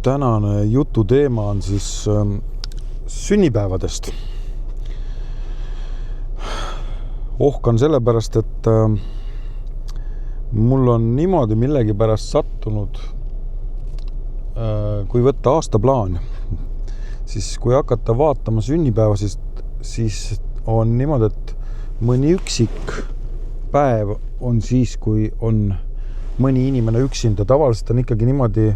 tänane jututeema on siis sünnipäevadest. Ohkan sellepärast, et mul on niimoodi millegipärast sattunud, kui võtta aastaplaan, siis kui hakata vaatama sünnipäeva, siis on niimoodi, et mõni üksik päev on siis, kui on mõni inimene üksinda. Tavaliselt on ikkagi niimoodi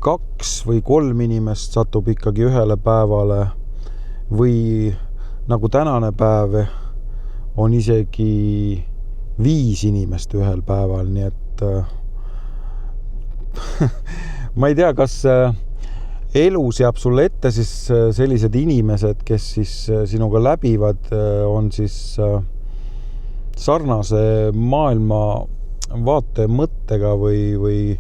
2 või 3 inimest satub ikkagi ühele päevale või nagu tänane päev on isegi 5 inimest ühel päeval, nii et ma ei tea, kas elus jääb sulle ette siis sellised inimesed, kes siis sinuga läbivad, on siis sarnase maailma vaate mõttega või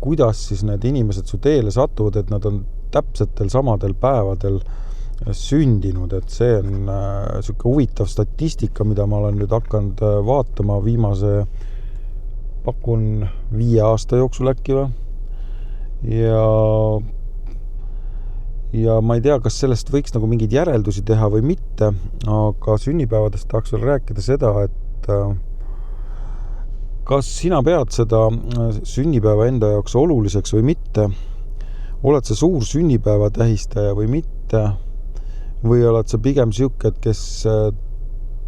kuidas siis need inimesed su teele satuvad, et nad on täpsetel samadel päevadel sündinud, et see on selline huvitav statistika, mida ma olen nüüd hakanud vaatama viimase, pakun 5 aasta jooksul äkki või. Ja ma ei tea, kas sellest võiks nagu mingeid järeldusi teha või mitte, aga sünnipäevadest tahaks veel rääkida seda, et kas sina pead seda sünnipäeva enda jaoks oluliseks või mitte? Oled sa suur sünnipäeva tähistaja või mitte? Või oled sa pigem siuke, kes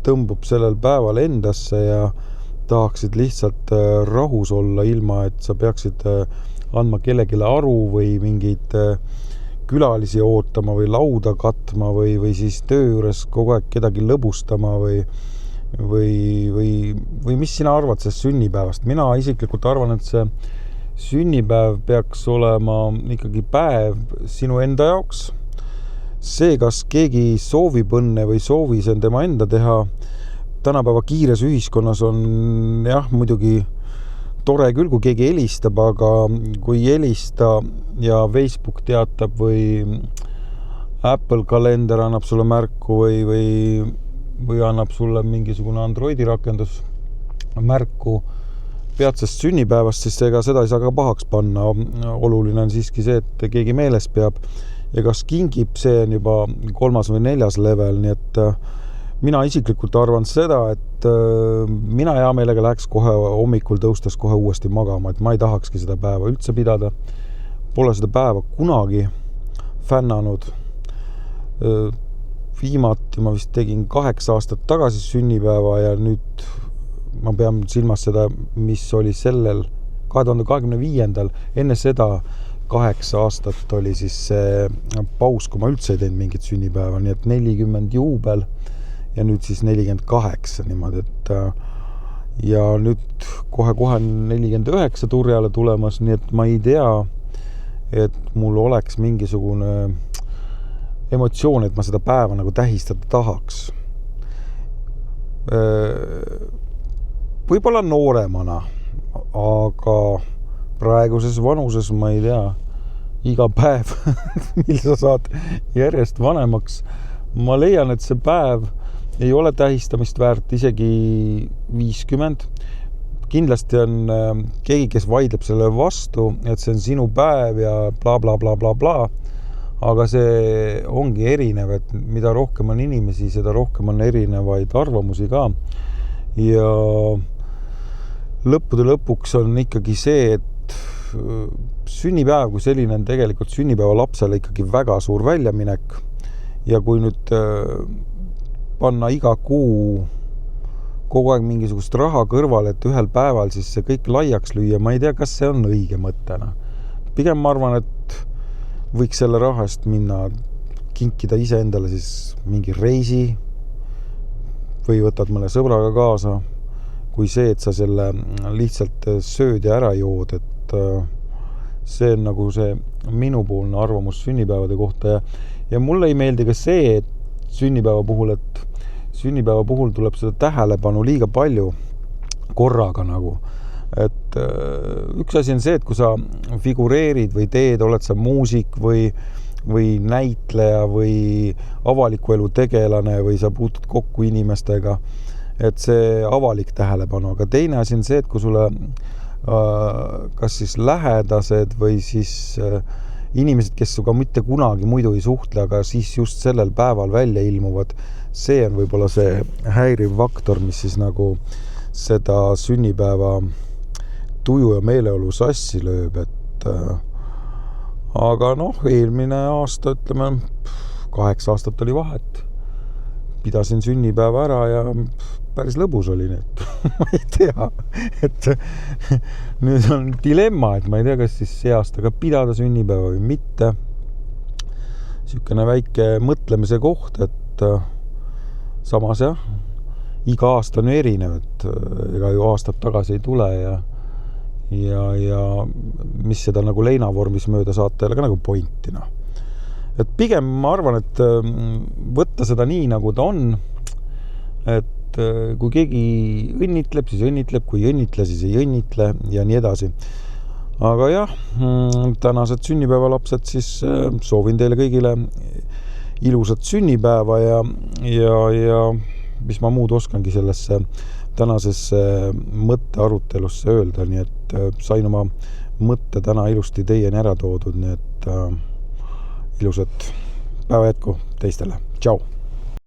tõmbub sellel päeval endasse ja tahaksid lihtsalt rahus olla, ilma et sa peaksid andma kellegile aru või mingeid külalisi ootama või lauda katma või siis töö juures kogu aeg kedagi lõbustama või mis sina arvad sellest sünnipäevast? Mina isiklikult arvan, et see sünnipäev peaks olema ikkagi päev sinu enda jaoks. See, kas keegi soovib õnne või soovi see on tema enda teha, tänapäeva kiires ühiskonnas on jah, muidugi tore küll, kui keegi helistab, aga kui ei helista ja Facebook teatab või Apple kalender annab sulle märku või annab sulle mingisugune Androidi rakendus märku peatsest sünnipäevast, siis ega seda ei saa ka pahaks panna. Oluline on siiski see, et keegi meeles peab ja kas kingib, see on juba 3. või 4. level, nii et mina isiklikult arvan seda, et mina hea meelega läheks kohe hommikul tõustes kohe uuesti magama, et ma ei tahakski seda päeva üldse pidada. Pole seda päeva kunagi fännanud. Viimati ma vist tegin 8 aastat tagasi sünnipäeva ja nüüd ma pean silmas seda, mis oli sellel 2025. Enne seda 8 aastat oli siis see paus, kui ma üldse ei teinud mingit sünnipäeva, nii et 40 juubel ja nüüd siis 48 niimoodi, et ja nüüd kohe 49 turjale tulemas, nii et ma ei tea, et mul oleks mingisugune emotsioon, et ma seda päeva nagu tähistada tahaks. Võib-olla nooremana, aga praeguses vanuses ma ei tea, iga päev, mil sa saad järjest vanemaks, ma leian, et see päev ei ole tähistamist väärt isegi 50. Kindlasti on keegi, kes vaidleb selle vastu, et see on sinu päev ja bla bla bla bla bla, aga see ongi erinev, et mida rohkem on inimesi, seda rohkem on erinevaid arvamusi ka. Ja lõppude lõpuks on ikkagi see, et sünnipäev kui selline on tegelikult sünnipäeva lapsele ikkagi väga suur väljaminek ja kui nüüd panna iga kuu kogu aeg mingisugust raha kõrval, et ühel päeval siis see kõik laiaks lüüa, ma ei tea, kas see on õige mõttena. Pigem ma arvan, et võiks selle rahast minna kinkida ise endale siis mingi reisi või võtad mõne sõbraga kaasa, kui see, et sa selle lihtsalt sööd ja ära jood, et see on nagu see minupoolne arvamus sünnipäevade kohta ja mulle ei meeldi ka see, et sünnipäeva puhul tuleb seda tähelepanu liiga palju korraga nagu, et üks asi on see, et kui sa figureerid või teed, oled sa muusik või näitleja või avaliku elu tegelane või sa puutud kokku inimestega, et see avalik tähelepanu, aga teine asi on see, et kui sulle kas siis lähedased või siis inimesed, kes suga mitte kunagi muidu ei suhtle, aga siis just sellel päeval välja ilmuvad, see on võib-olla see häiriv faktor, mis siis nagu seda sünnipäeva tuju ja meeleolu sassi lööb, et aga eelmine aasta, ütleme, 8 aastat oli vahet. Pidasin sünnipäeva ära ja päris lõbus oli need. Ma ei tea, et nüüd on dilemma, et ma ei tea, kas siis see aasta ka pidada sünnipäeva või mitte. Siukene väike mõtlemise koht, et samas jah, iga aasta on erinev, et ega ju aastat tagasi ei tule ja mis seda nagu leinavormis mööda saata jälle ka nagu pointina. Et pigem ma arvan, et võtta seda nii, nagu ta on, et kui keegi õnnitleb, siis õnnitleb, kui ei õnnitle, siis ei õnnitle ja nii edasi. Aga jah, tänased sünnipäevalapsed, siis soovin teile kõigile ilusat sünnipäeva ja mis ma muud oskangi sellesse tänasesse mõttearutelusse öelda, nii et sain oma mõtte täna ilusti teieni ära toodud, nii et ilusat päeva jätku teistele. Tšau!